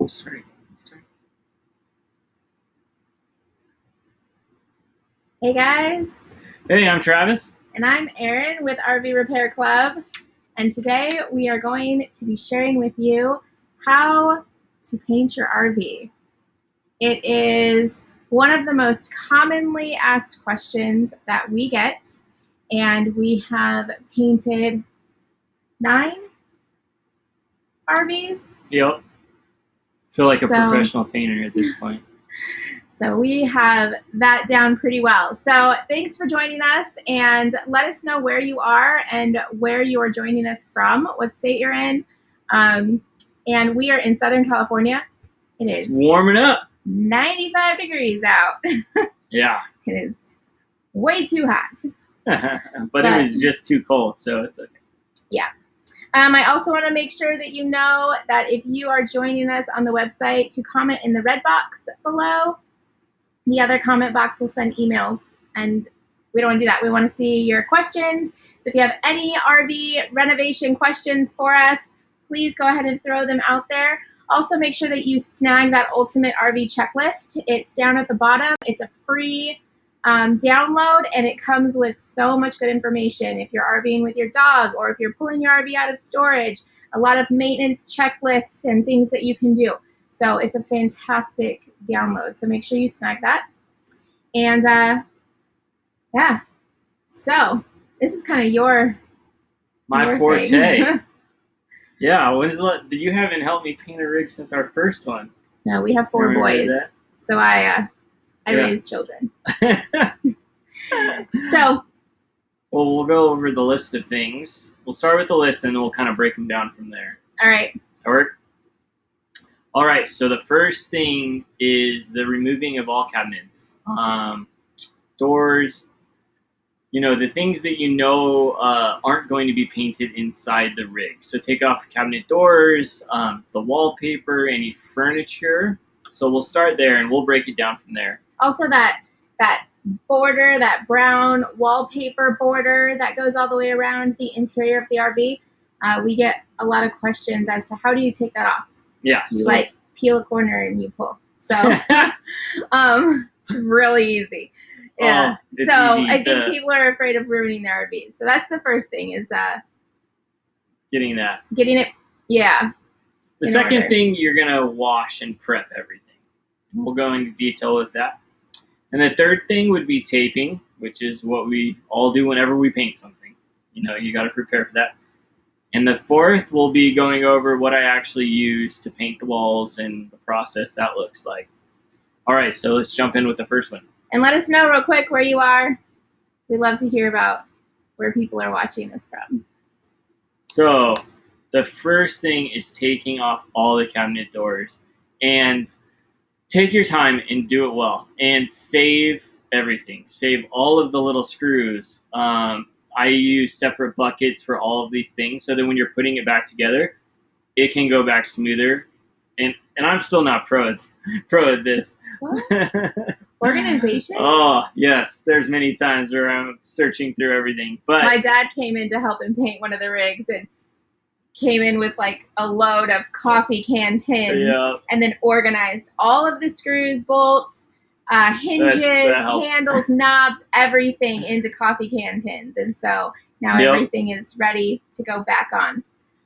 Sorry. Hey guys. Hey, I'm Travis. And I'm Erin with RV Repair Club. And today we are going to be sharing with you how to paint your RV. It is one of the most commonly asked questions that we get, and we have painted 9 RVs. Yep. Feel like a professional painter at this point. So we have that down pretty well. So thanks for joining us, and let us know where you are and where you are joining us from, what state you're in. And we are in Southern California. It's warming up. 95 degrees out. Yeah. It is way too hot. but it was just too cold, so it's okay. Yeah. I also want to make sure that you know that if you are joining us on the website, to comment in the red box below. The other comment box will send emails, and we don't want to do that. We want to see your questions. So if you have any RV renovation questions for us, please go ahead and throw them out there. Also, make sure that you snag that Ultimate RV Checklist. It's down at the bottom. It's a free download, and it comes with so much good information. If you're RVing with your dog, or if you're pulling your RV out of storage, a lot of maintenance checklists and things that you can do. So it's a fantastic download. So make sure you snag that. And yeah, so this is kind of your forte. Yeah, you haven't helped me paint a rig since our first one. No, we have 4 boys, so I raise children. So, well, we'll go over the list of things. We'll start with the list, and then we'll kind of break them down from there. All right. That work? All right, so the first thing is the removing of all cabinets, doors, the things that aren't going to be painted inside the rig. So take off cabinet doors, the wallpaper, any furniture. So we'll start there, and we'll break it down from there. Also that border, that brown wallpaper border that goes all the way around the interior of the RV, we get a lot of questions as to how do you take that off? Yeah. You peel a corner and you pull. So it's really easy. Yeah. Easy. I think people are afraid of ruining their RVs. So that's the first thing is getting it. Yeah. The second thing, you're going to wash and prep everything. We'll go into detail with that. And the third thing would be taping, which is what we all do whenever we paint something. You got to prepare for that. And the fourth, we'll be going over what I actually use to paint the walls and the process that looks like. All right, so let's jump in with the first one. And let us know real quick where you are. We'd love to hear about where people are watching us from. So the first thing is taking off all the cabinet doors. And take your time and do it well. And save everything. Save all of the little screws. I use separate buckets for all of these things so that when you're putting it back together, it can go back smoother. And I'm still not pro at this. What? Organization? Oh, yes. There's many times where I'm searching through everything. But my dad came in to help him paint one of the rigs and came in with like a load of coffee can tins and then organized all of the screws, bolts, hinges, handles, knobs, everything into coffee can tins. And so now everything is ready to go back on.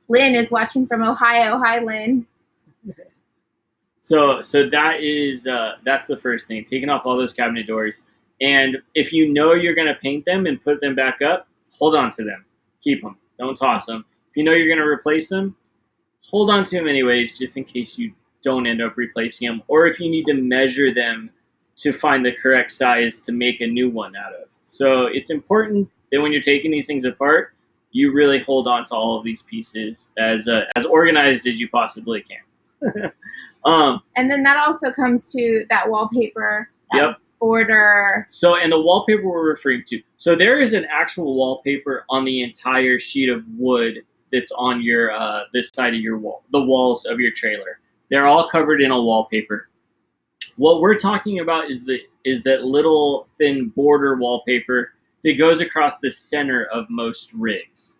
Lynn is watching from Ohio. Hi, Lynn. So that is that's the first thing, taking off all those cabinet doors. And if you know you're going to paint them and put them back up, hold on to them. Keep them. Don't toss them. If you know you're going to replace them, hold on to them anyways, just in case you don't end up replacing them. Or if you need to measure them to find the correct size to make a new one out of. So it's important that when you're taking these things apart, you really hold on to all of these pieces as organized as you possibly can. And then that also comes to that wallpaper, border. So, and the wallpaper we're referring to. So there is an actual wallpaper on the entire sheet of wood that's on your this side of your wall, the walls of your trailer. They're all covered in a wallpaper. What we're talking about is that little thin border wallpaper that goes across the center of most rigs.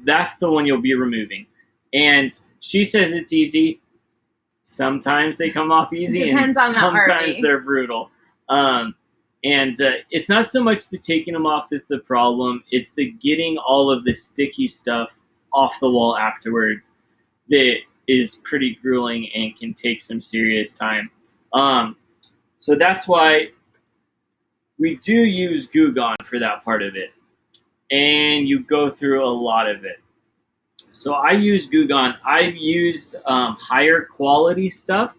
That's the one you'll be removing. And she says it's easy. Sometimes they come off easy, Depends and on the sometimes RV. they're brutal. And it's not so much the taking them off that's the problem. It's the getting all of the sticky stuff off the wall afterwards that is pretty grueling and can take some serious time. So that's why we do use Goo Gone for that part of it. And you go through a lot of it. So I use Goo Gone. I've used higher quality stuff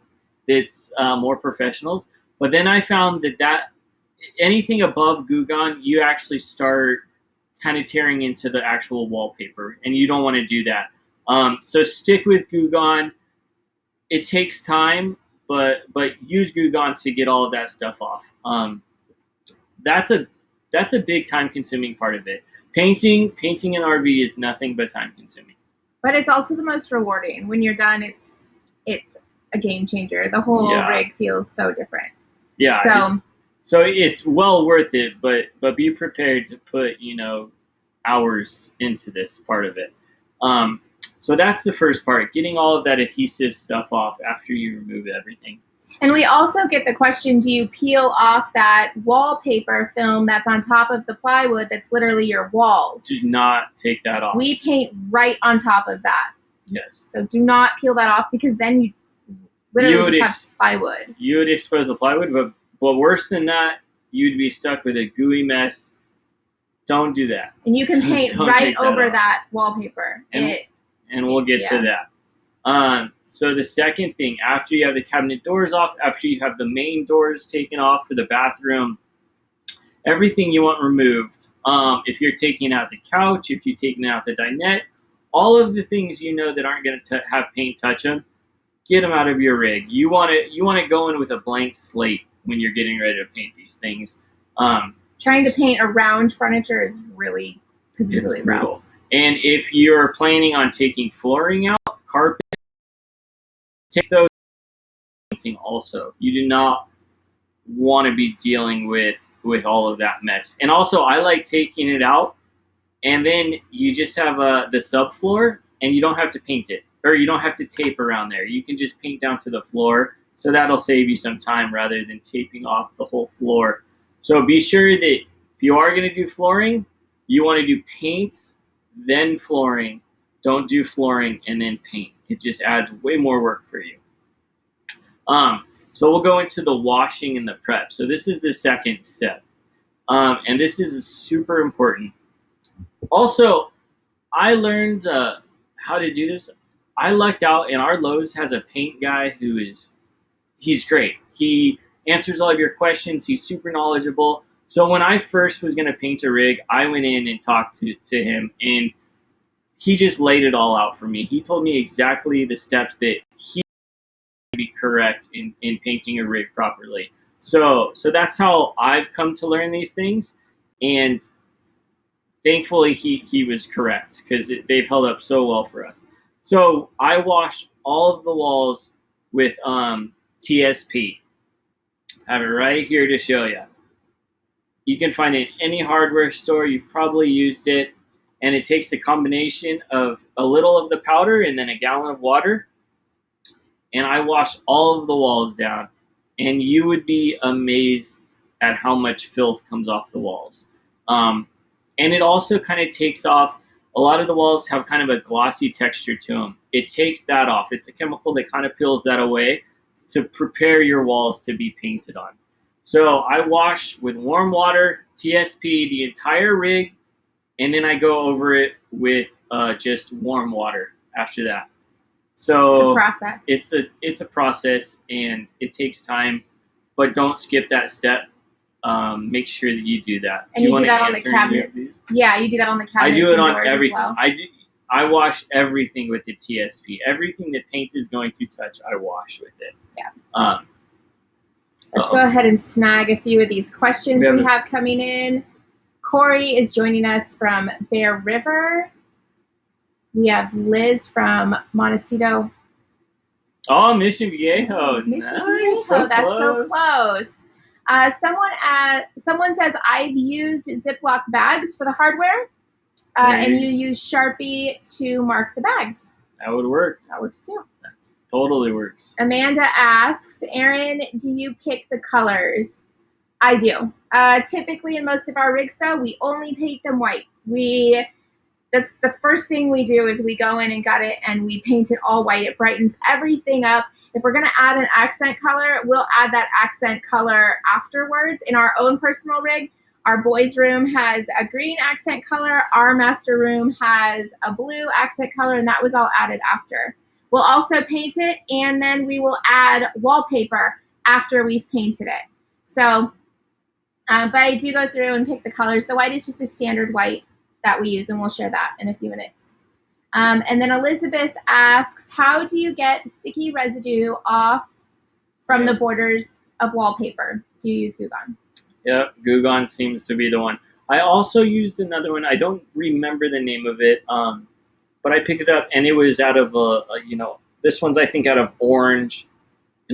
that's more professionals. But then I found that anything above Goo Gone, you actually start kind of tearing into the actual wallpaper, and you don't want to do that. So stick with Goo Gone. It takes time, but use Goo Gone to get all of that stuff off. That's a big time consuming part of it. Painting an RV is nothing but time consuming. But it's also the most rewarding. When you're done, it's a game changer. The whole rig feels so different. Yeah. So it's well worth it, but be prepared to put, hours into this part of it. So that's the first part, getting all of that adhesive stuff off after you remove everything. And we also get the question, do you peel off that wallpaper film that's on top of the plywood that's literally your walls? Do not take that off. We paint right on top of that. Yes. So do not peel that off, because then you literally just have plywood. You would expose the plywood, but worse than that, you'd be stuck with a gooey mess. Don't do that. And you can paint right over that wallpaper. And we'll get to that. So the second thing, after you have the cabinet doors off, after you have the main doors taken off for the bathroom, everything you want removed. If you're taking out the couch, if you're taking out the dinette, all of the things that aren't going to have paint touch them, get them out of your rig. You want to go in with a blank slate when you're getting ready to paint these things. Trying to paint around furniture could be really rough. And if you're planning on taking flooring out, carpet, take those also. You do not want to be dealing with all of that mess. And also, I like taking it out, and then you just have the subfloor, and you don't have to paint it, or you don't have to tape around there. You can just paint down to the floor, so that'll save you some time rather than taping off the whole floor. So be sure that if you are going to do flooring, you want to do paint, then flooring. Don't do flooring and then paint. It just adds way more work for you. So we'll go into the washing and the prep. So this is the second step. And this is super important. Also, I learned how to do this. I lucked out, and our Lowe's has a paint guy he's great. He answers all of your questions. He's super knowledgeable. So when I first was going to paint a rig, I went in and talked to him, and he just laid it all out for me. He told me exactly the steps that he would be correct in painting a rig properly. So that's how I've come to learn these things, and thankfully he was correct, because they've held up so well for us. So I wash all of the walls with TSP. I have it right here to show you. You can find it in any hardware store. You've probably used it. And it takes a combination of a little of the powder and then a gallon of water. And I wash all of the walls down. And you would be amazed at how much filth comes off the walls. And it also kind of takes off. A lot of the walls have kind of a glossy texture to them. It takes that off. It's a chemical that kind of peels that away to prepare your walls to be painted on. So I wash with warm water, TSP, the entire rig, and then I go over it with just warm water after that. So it's a process, and it takes time, but don't skip that step. Make sure that you do that. And you do that on the cabinets. Yeah, you do that on the cabinets. I do it on As everything. well. I wash everything with the TSP. Everything that paint is going to touch, I wash with it. Yeah. Let's go ahead and snag a few of these questions we have coming in. Corey is joining us from Bear River. We have Liz from Montecito. Oh, Mission Viejo. Mission Viejo, that's so close. Someone says, I've used Ziploc bags for the hardware, and you use Sharpie to mark the bags. That would work. That works too. That Totally works. Amanda asks, Erin, do you pick the colors? I do. Typically, in most of our rigs, though, we only paint them white. That's the first thing we do is we go in and gut it and we paint it all white. It brightens everything up. If we're going to add an accent color, we'll add that accent color afterwards. In our own personal rig, our boys' room has a green accent color. Our master room has a blue accent color, and that was all added after. We'll also paint it, and then we will add wallpaper after we've painted it. So, but I do go through and pick the colors. The white is just a standard white that we use, and we'll share that in a few minutes. And then Elizabeth asks, how do you get sticky residue off from the borders of wallpaper? Do you use Goo Gone? Yep, Goo Gone seems to be the one. I also used another one. I don't remember the name of it, but I picked it up, and it was out of this one's I think out of an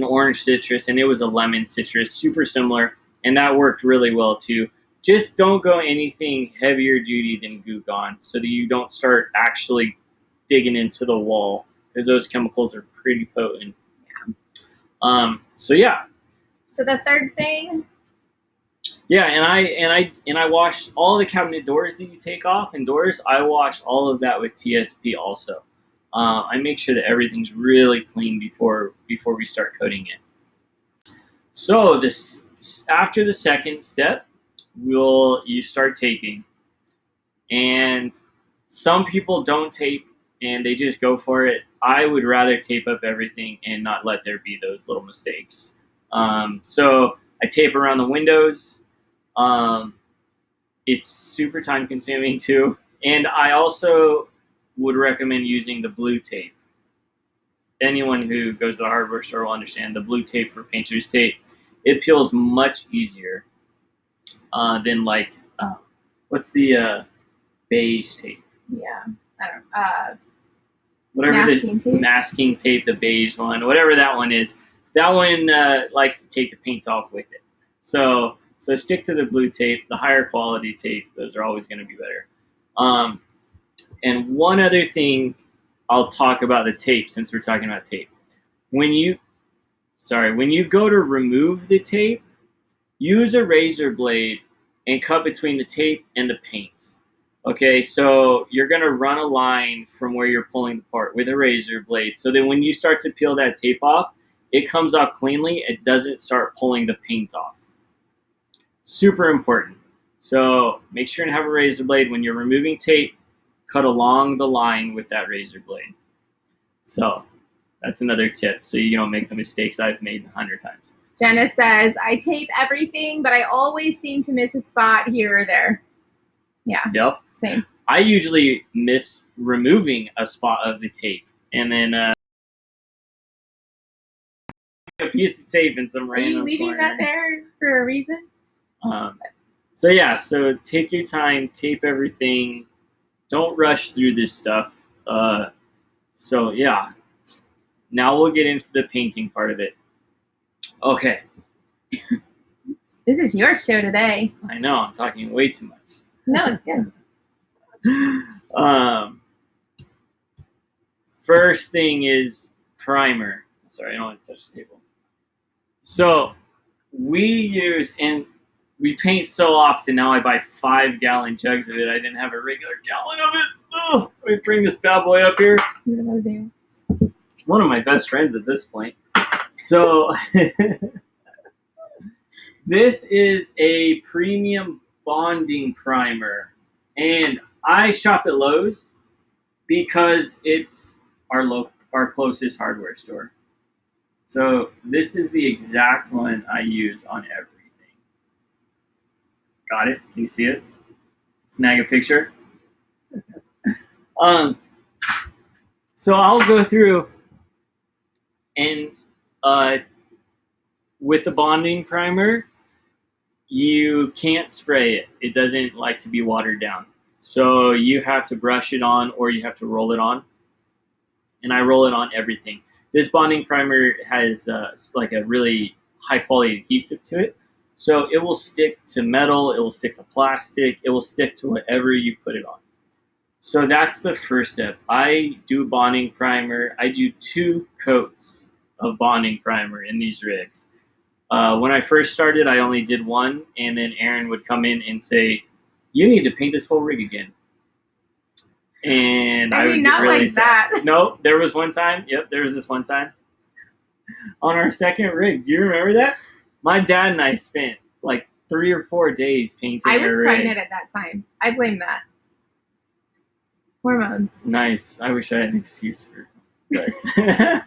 orange citrus, and it was a lemon citrus, super similar, and that worked really well too. Just don't go anything heavier duty than Goo Gone so that you don't start actually digging into the wall, because those chemicals are pretty potent. Yeah. So the third thing. Yeah, and I wash all the cabinet doors that you take off and doors. I wash all of that with TSP also. I make sure that everything's really clean before we start coating it. So after the second step, you start taping, and some people don't tape and they just go for it. I would rather tape up everything and not let there be those little mistakes. So I tape around the windows. It's super time consuming too, and I also would recommend using the blue tape. Anyone who goes to the hardware store will understand the blue tape for painter's tape. It peels much easier than what's the beige tape? Yeah, I don't know. Whatever masking tape, the beige one, whatever that one is. That one likes to take the paint off with it. So stick to the blue tape, the higher quality tape. Those are always going to be better. And one other thing, I'll talk about the tape since we're talking about tape. When you go to remove the tape, use a razor blade and cut between the tape and the paint. Okay, so you're going to run a line from where you're pulling the part with a razor blade, so that when you start to peel that tape off, it comes off cleanly. It doesn't start pulling the paint off. Super important. So make sure to have a razor blade when you're removing tape. Cut along the line with that razor blade. So that's another tip, so you don't make the mistakes I've made 100 times. Jenna says, I tape everything, but I always seem to miss a spot here or there. Yeah. Yep. Same. I usually miss removing a spot of the tape, and then a piece of tape in some random corner. Are you leaving that there for a reason? So take your time, tape everything. Don't rush through this stuff. Now we'll get into the painting part of it. Okay. This is your show today. I know, I'm talking way too much. No, it's good. First thing is primer. Sorry, I don't want to touch the table. So we paint so often now. I buy 5-gallon jugs of it. I didn't have a regular gallon of it. Oh, let me bring this bad boy up here. It's one of my best friends at this point. So this is a premium bonding primer, and I shop at Lowe's because it's our closest hardware store. So this is the exact one I use on everything. Got it? Can you see it? Snag a picture. So I'll go through and with the bonding primer, you can't spray it. It doesn't like to be watered down. So you have to brush it on, or you have to roll it on. And I roll it on everything. This bonding primer has like a really high quality adhesive to it. So it will stick to metal, it will stick to plastic, it will stick to whatever you put it on. So that's the first step. I do bonding primer. I do 2 coats of bonding primer in these rigs. When I first started, I only did 1, and then Erin would come in and say, "You need to paint this whole rig again." And I would get not really like sad. that. No, there was one time. Yep, there was this one time on our second rig. Do you remember that? My dad and I spent like 3 or 4 days painting. I was our pregnant rig. at that time. I blame that. Hormones. Nice. I wish I had an excuse for it.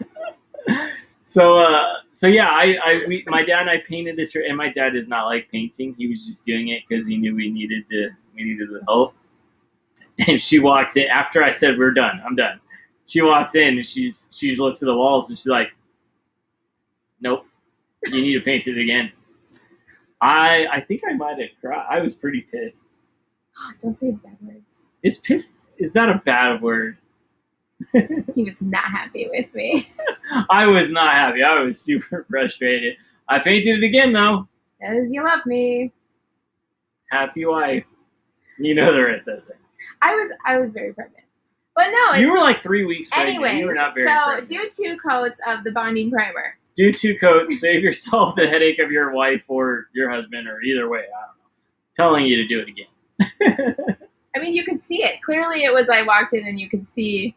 So yeah, my dad and I painted this, and my dad does not like painting. He was just doing it because he knew we needed the help. And she walks in after I said we're done. I'm done. She walks in and she looks at the walls and she's like, "Nope, you need to paint it again." I think I might have cried. I was pretty pissed. Don't say bad words. Is pissed is not a bad word. He was not happy with me. I was not happy. I was super frustrated. I painted it again though. Because you love me. Happy wife. You know the rest of it. I was very pregnant. But no, You were like 3 weeks pregnant. anyways, You were not very so pregnant. do 2 coats of the bonding primer. Do 2 coats. Save yourself the headache of your wife or your husband, or either way. I don't know. Telling you to do it again. I mean, you could see it. Clearly, it was I walked in and you could see.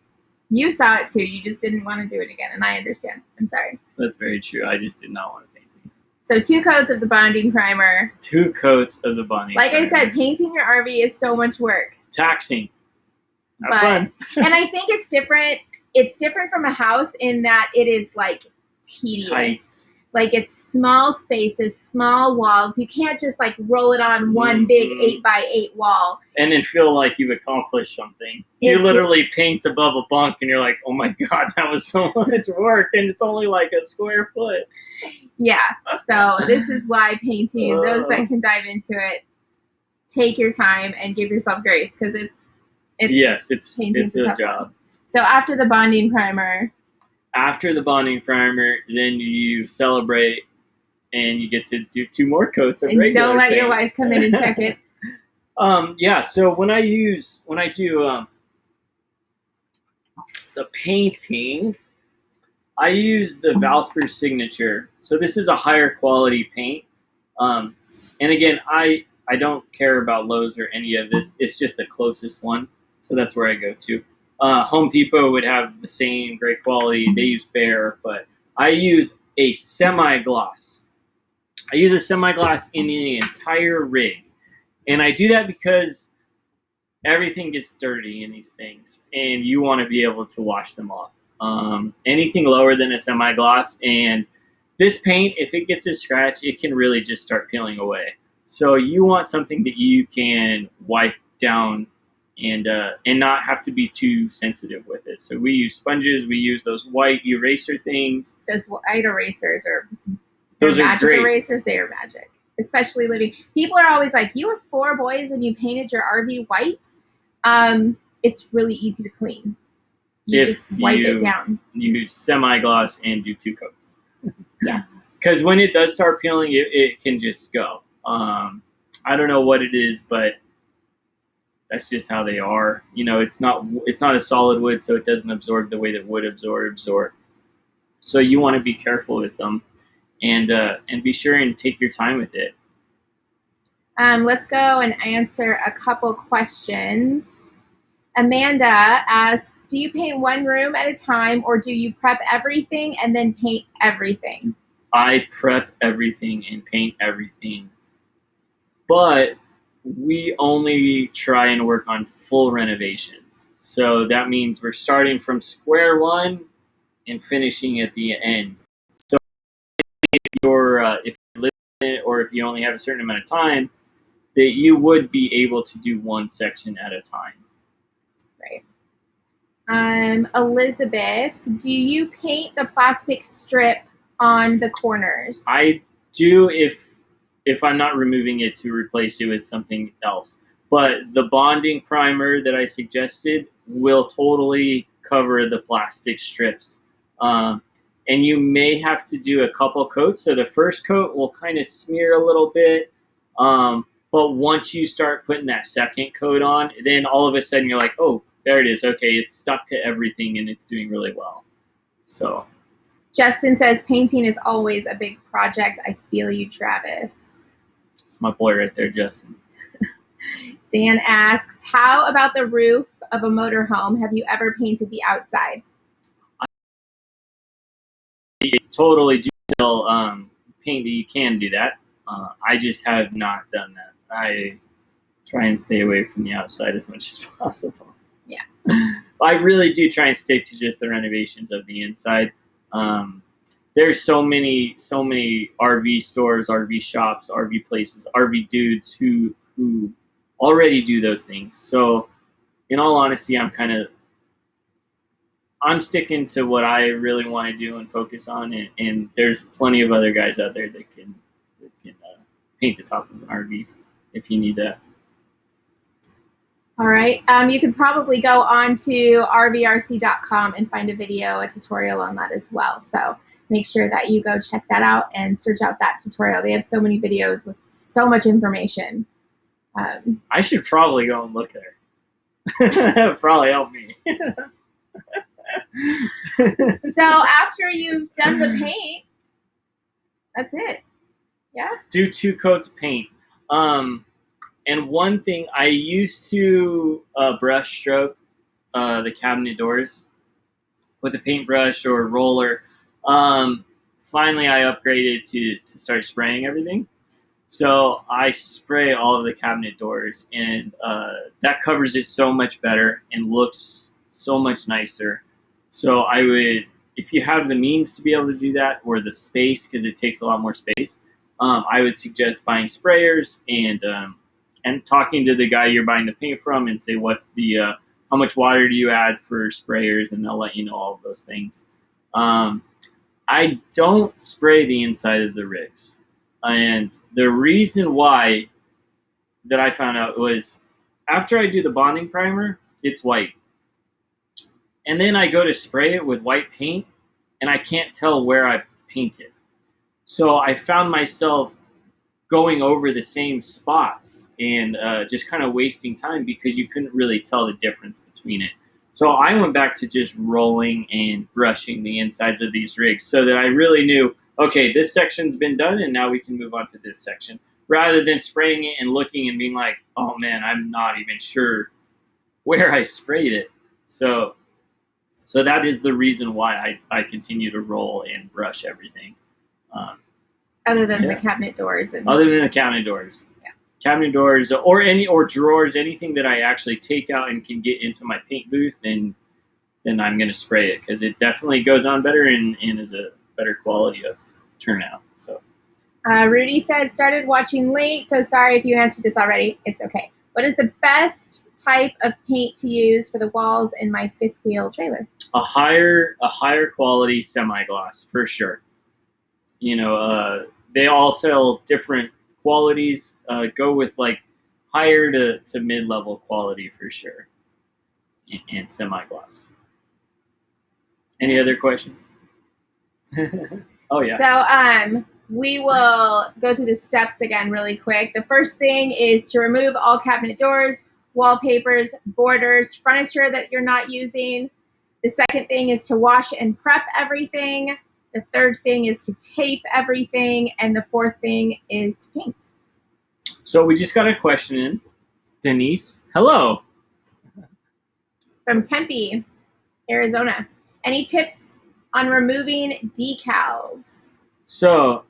You saw it too. You just didn't want to do it again, and I understand. I'm sorry. That's very true. I just did not want to paint it. So 2 coats of the bonding primer. 2 coats of the bonding Like primer. I said, painting your RV is so much work. Taxing. Have But- fun. And I think it's different. It's different from a house in that it is like tedious. Tight. Like it's small spaces, small walls. You can't just like roll it on one big 8x8 wall. And then feel like you've accomplished something. You It's- literally paint above a bunk and you're like, "Oh my God, that was so much work." And it's only like a square foot. Yeah. So this is why painting, those that can dive into it, take your time and give yourself grace because it's Yes, it's painting's a a tough job. one. So after the bonding primer, After the bonding primer, then you celebrate and you get to do 2 more coats of and regular don't let your paint. wife come in and check it. Yeah, so when I do the painting, I use the Valspar Signature. So this is a higher quality paint. And again, I don't care about Lowe's or any of this. It's just the closest one. So that's where I go to. Home Depot would have the same great quality. They use Behr, but I use a semi-gloss. I use a semi-gloss in the entire rig. And I do that because everything gets dirty in these things, and you want to be able to wash them off. Anything lower than a semi-gloss, and this paint, if it gets a scratch, it can really just start peeling away. So you want something that you can wipe down and not have to be too sensitive with it. So we use sponges. We use those white eraser things. Those white erasers are Those are magic great. erasers. They are magic, especially living. People are always like, "You have 4 boys and you painted your RV white." It's really easy to clean. You If just wipe you- it down. Use semi-gloss and do 2 coats. Yes. Because when it does start peeling, it can just go. I don't know what it is, but that's just how they are. You know, it's not a solid wood, so it doesn't absorb the way that wood absorbs. So you want to be careful with them, and be sure and take your time with it. Let's go and answer a couple questions. Amanda asks, do you paint one room at a time or do you prep everything and then paint everything? I prep everything and paint everything, but we only try and work on full renovations. So that means we're starting from square one and finishing at the end. So if you're living in it, or if you only have a certain amount of time, that you would be able to do one section at a time. Right. Elizabeth, do you paint the plastic strip on the corners? I do if I'm not removing it to replace it with something else. But the bonding primer that I suggested will totally cover the plastic strips. And you may have to do a couple coats. So the first coat will kind of smear a little bit. But once you start putting that second coat on, then all of a sudden you're like, oh, there it is. Okay, it's stuck to everything and it's doing really well. So Justin says painting is always a big project. I feel you, Travis. it's my boy right there, Justin. Dan asks, how about the roof of a motorhome? Have you ever painted the outside? Totally detail paint that you can do that. I just have not done that. I try and stay away from the outside as much as possible. Yeah. I really do try and stick to just the renovations of the inside. There's so many RV stores, RV shops, RV places, RV dudes who already do those things. So, in all honesty, I'm sticking to what I really want to do and focus on, and there's plenty of other guys out there that can paint the top of an RV if you need that. All right. You could probably go on to rvrc.com and find a tutorial on that as well. So make sure that you go check that out and search out that tutorial. They have so many videos with so much information. I should probably go and look there. That would probably help me. So after you've done the paint, that's it. Yeah. Do 2 coats of paint. And one thing, I used to brush stroke the cabinet doors with a paintbrush or a roller. Finally, I upgraded to start spraying everything. So I spray all of the cabinet doors, and that covers it so much better and looks so much nicer. So I would, if you have the means to be able to do that, or the space, because it takes a lot more space, I would suggest buying sprayers and talking to the guy you're buying the paint from and say, what's the how much water do you add for sprayers, and they'll let you know all of those things. I don't spray the inside of the rigs, and the reason why that I found out was after I do the bonding primer, it's white, and then I go to spray it with white paint, and I can't tell where I've painted. So I found myself going over the same spots and just kind of wasting time because you couldn't really tell the difference between it. So I went back to just rolling and brushing the insides of these rigs so that I really knew, okay, this section's been done and now we can move on to this section, rather than spraying it and looking and being like, oh man, I'm not even sure where I sprayed it. So that is the reason why I continue to roll and brush everything. Other than the cabinet doors. Other than the cabinet doors. Yeah. Cabinet doors or drawers, anything that I actually take out and can get into my paint booth, then I'm going to spray it because it definitely goes on better and is a better quality of turnout. So. Rudy said, started watching late, so sorry if you answered this already. It's okay. What is the best type of paint to use for the walls in my 5th wheel trailer? A higher quality semi-gloss, for sure. They all sell different qualities. Go with like higher to mid-level quality for sure, and semi-gloss. Any other questions? Oh yeah. So we will go through the steps again really quick. The first thing is to remove all cabinet doors, wallpapers, borders, furniture that you're not using. The second thing is to wash and prep everything. The third thing is to tape everything. And the fourth thing is to paint. So we just got a question in. Denise, hello. From Tempe, Arizona. Any tips on removing decals? So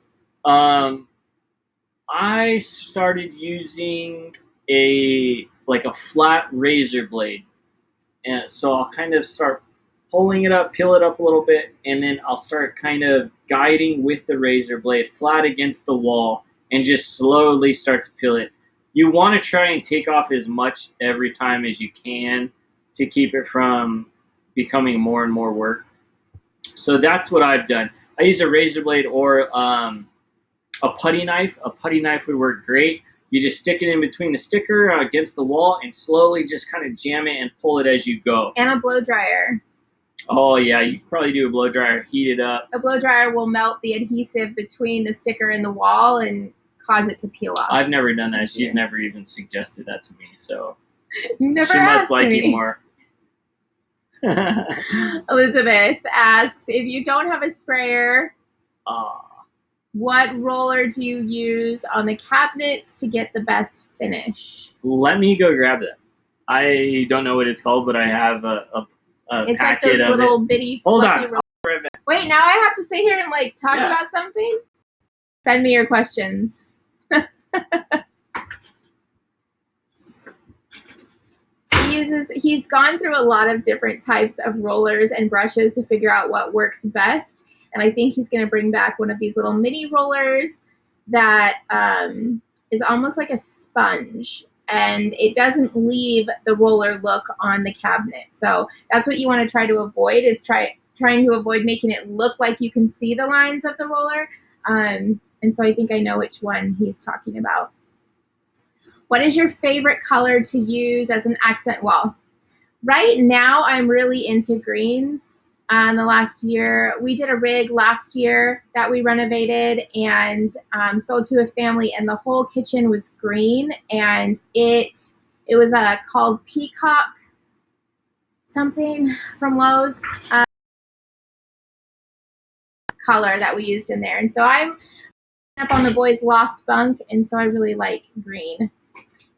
I started using a flat razor blade. And so I'll kind of start pulling it up, peel it up a little bit, and then I'll start kind of guiding with the razor blade flat against the wall and just slowly start to peel it. You want to try and take off as much every time as you can to keep it from becoming more and more work. So that's what I've done. I use a razor blade or a putty knife. A putty knife would work great. You just stick it in between the sticker against the wall and slowly just kind of jam it and pull it as you go. And a blow dryer. Oh yeah, you could probably do a blow dryer, heat it up. A blow dryer will melt the adhesive between the sticker and the wall and cause it to peel off. I've never done that. She's never even suggested that to me, so You never she asked must like me. it more. Elizabeth asks, if you don't have a sprayer, what roller do you use on the cabinets to get the best finish? Let me go grab that. I don't know what it's called, but I have a It's like packet those of little it. bitty Hold fluffy on. rollers. Wait, now I have to sit here and like talk about something? Send me your questions. He's gone through a lot of different types of rollers and brushes to figure out what works best. And I think he's going to bring back one of these little mini rollers that is almost like a sponge. And it doesn't leave the roller look on the cabinet. So that's what you want to try to avoid, is trying to avoid making it look like you can see the lines of the roller. And so I think I know which one he's talking about. What is your favorite color to use as an accent wall? Right now, I'm really into greens. The last year, we did a rig last year that we renovated and sold to a family, and the whole kitchen was green, and it was called Peacock something from Lowe's color that we used in there. And so I'm up on the boys' loft bunk, and so I really like green.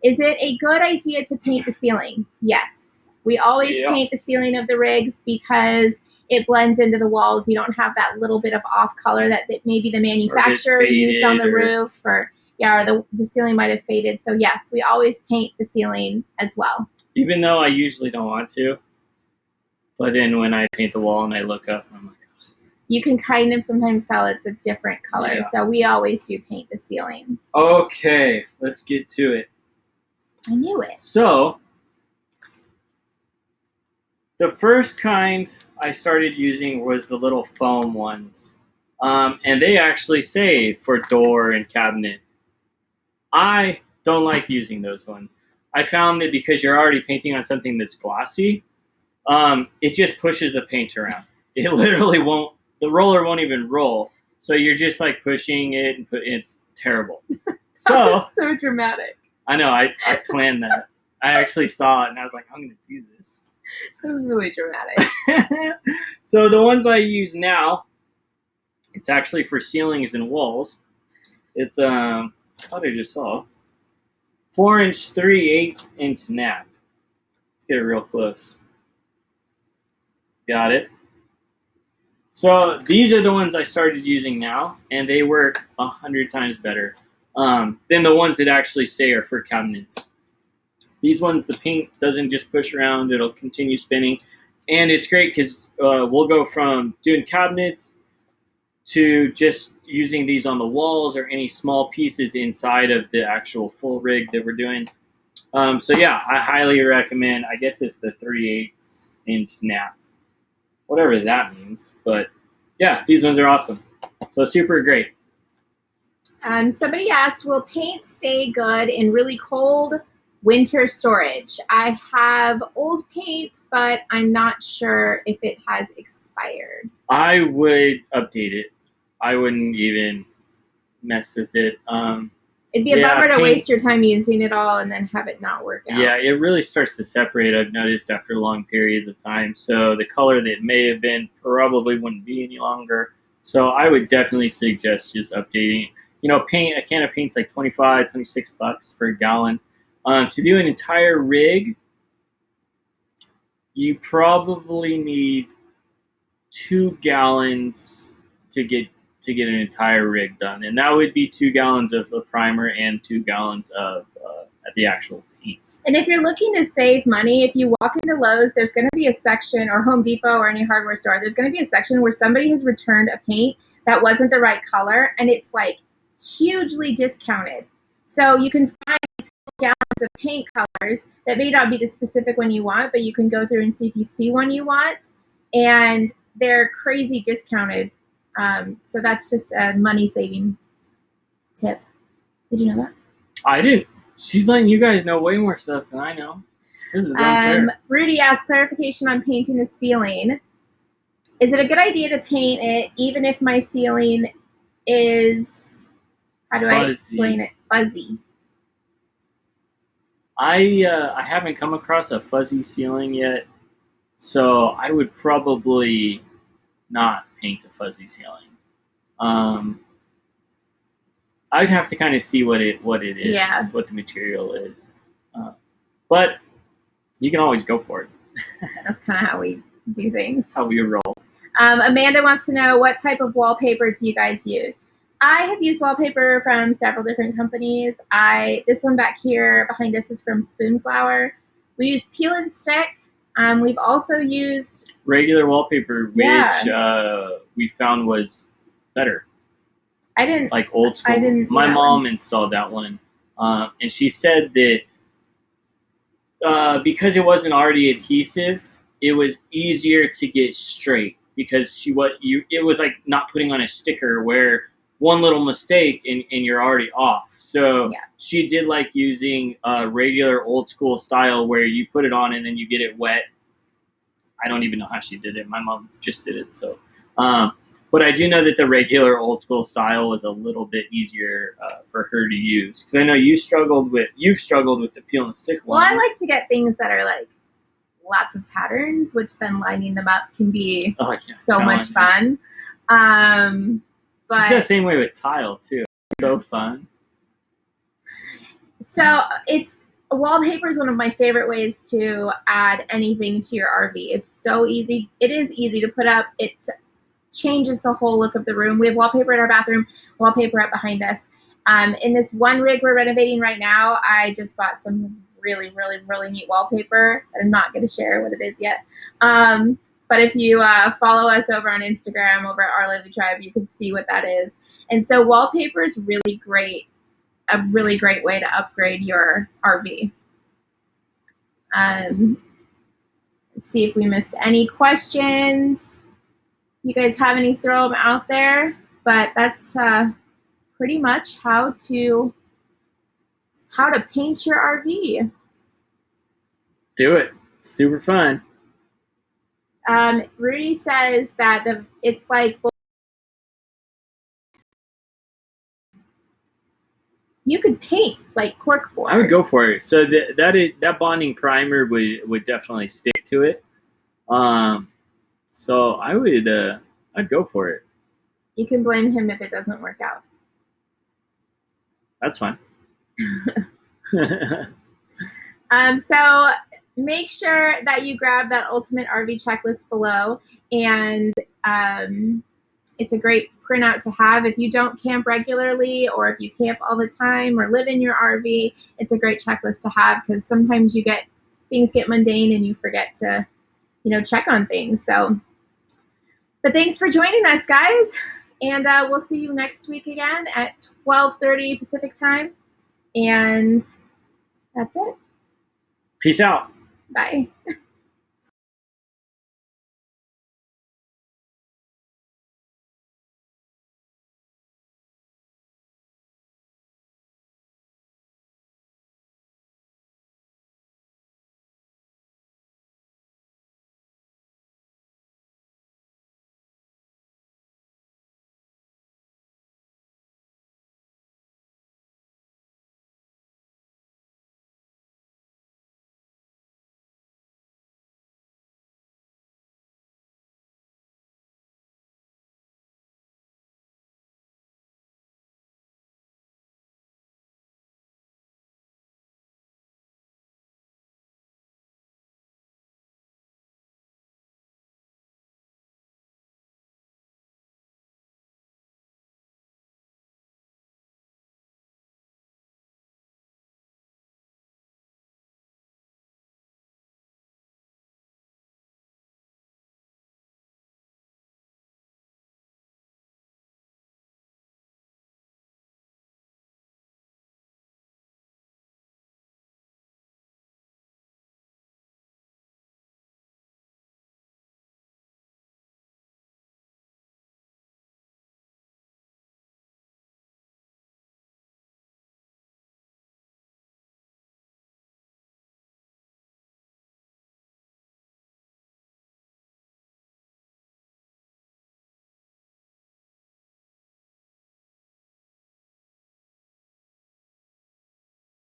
Is it a good idea to paint the ceiling? Yes. We always paint the ceiling of the rigs because it blends into the walls. You don't have that little bit of off color that maybe the manufacturer used on the roof, or the ceiling might have faded. So yes, we always paint the ceiling as well. Even though I usually don't want to, but then when I paint the wall and I look up, I'm like, you can kind of sometimes tell it's a different color. So we always do paint the ceiling. Okay, let's get to it. I knew it. So, the first kind I started using was the little foam ones. And they actually say for door and cabinet. I don't like using those ones. I found that because you're already painting on something that's glossy, it just pushes the paint around. It literally won't, the roller won't even roll. So you're just like pushing it, and it's terrible. So, so dramatic. I know, I planned that. I actually saw it and I was like, I'm going to do this. That was really dramatic. So the ones I use now, it's actually for ceilings and walls. It's, I thought I just saw 4-inch 3/8 snap. Let's get it real close. Got it. So these are the ones I started using now, and they work 100 times better than the ones that actually say are for cabinets. These ones, the paint doesn't just push around, it'll continue spinning. And it's great because we'll go from doing cabinets to just using these on the walls or any small pieces inside of the actual full rig that we're doing. So yeah, I highly recommend, I guess it's the 3/8 snap, whatever that means. But yeah, these ones are awesome. So super great. Somebody asked, will paint stay good in really cold winter storage? I have old paint, but I'm not sure if it has expired. I would update it. I wouldn't even mess with it. It'd be a bummer to waste your time using it all and then have it not work out. Yeah, it really starts to separate, I've noticed, after long periods of time. So the color that may have been probably wouldn't be any longer. So I would definitely suggest just updating. You know, a can of paint's like $25, $26 for a gallon. To do an entire rig, you probably need 2 gallons to get an entire rig done, and that would be 2 gallons of the primer and 2 gallons of the actual paint. And if you're looking to save money, if you walk into Lowe's, there's going to be a section, or Home Depot or any hardware store, there's going to be a section where somebody has returned a paint that wasn't the right color, and it's like hugely discounted. So you can find these gallons of paint colors that may not be the specific one you want, but you can go through and see if you see one you want, and they're crazy discounted. So that's just a money-saving tip. Did you know that? I didn't. She's letting you guys know way more stuff than I know. This is unfair. Rudy asked clarification on painting the ceiling. Is it a good idea to paint it even if my ceiling is, how do I explain it? Fuzzy. I haven't come across a fuzzy ceiling yet, So I would probably not paint a fuzzy ceiling. I'd have to kind of see what it is, Yeah. what the material is. But you can always go for it. That's kind of how we do things. How we roll. Amanda wants to know, what type of wallpaper do you guys use? I have used wallpaper from several different companies. This one back here behind us is from Spoonflower. We use peel and stick. We've also used regular wallpaper, which we found was better. I didn't like old school. My mom installed that one, and she said that because it wasn't already adhesive, it was easier to get straight because it was like not putting on a sticker where one little mistake and you're already off. So she did like using regular old school style where you put it on and then you get it wet. I don't even know how she did it. My mom just did it. So, but I do know that the regular old school style was a little bit easier for her to use. Because I know you've struggled with the peel and stick one. Well, I like to get things that are like lots of patterns, which then lining them up can be so much fun. But it's the same way with tile too. So fun. So wallpaper is one of my favorite ways to add anything to your RV. It's so easy. It is easy to put up. It changes the whole look of the room. We have wallpaper in our bathroom, wallpaper up behind us. In this one rig we're renovating right now, I just bought some really, really, really neat wallpaper. I'm not going to share what it is yet. But if you follow us over on Instagram, over at Our Lively Tribe, you can see what that is. And so wallpaper is really great. A really great way to upgrade your RV. Let's see if we missed any questions. You guys have any, throw them out there. But that's pretty much how to paint your RV. Do it. It's super fun. Rudy says that it's like you could paint like corkboard. I would go for it. So that bonding primer would definitely stick to it. So I'd go for it. You can blame him if it doesn't work out. That's fine. So make sure that you grab that ultimate RV checklist below, and it's a great printout to have if you don't camp regularly, or if you camp all the time or live in your RV. It's a great checklist to have because sometimes things get mundane and you forget to, check on things. So, but thanks for joining us, guys, and we'll see you next week again at 12:30 Pacific time, and that's it. Peace out. Bye.